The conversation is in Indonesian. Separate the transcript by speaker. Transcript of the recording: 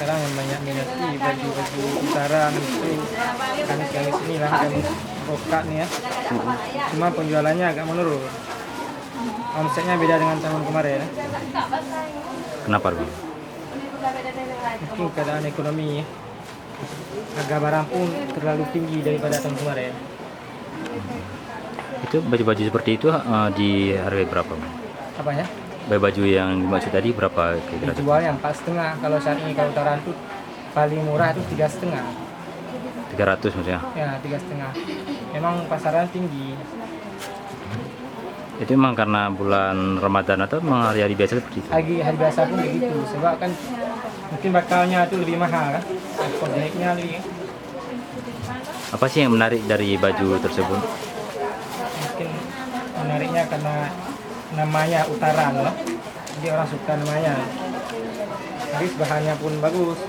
Speaker 1: sekarang yang banyak minati baju-baju utaran itu, gamis-gamis inilah, gamis rokak nih ya. Cuma penjualannya agak menurun. Omsetnya beda dengan tahun kemarin ya.
Speaker 2: Kenapa Bang?
Speaker 1: Mungkin keadaan ekonomi ya. Harga barang pun terlalu tinggi daripada tahun kemarin.
Speaker 2: Itu baju-baju seperti itu di harga berapa Bang?
Speaker 1: Apanya?
Speaker 2: Baju yang dimaksud tadi berapa kira-kira?
Speaker 1: Dijualnya 4,5. Kalau saat ini kalau utaran tuh paling murah tuh 3,5.
Speaker 2: 300 maksudnya?
Speaker 1: Ya 3,5. Memang pasaran tinggi.
Speaker 2: Itu memang karena bulan Ramadan atau memang hari-hari biasa seperti itu?
Speaker 1: Hari biasa pun begitu. Sebab kan mungkin bakalnya itu lebih mahal kan. Naiknya lebih.
Speaker 2: Apa sih yang menarik dari baju tersebut?
Speaker 1: Mungkin menariknya karena namanya utaran lah. Jadi orang suka namanya. Habis bahannya pun bagus.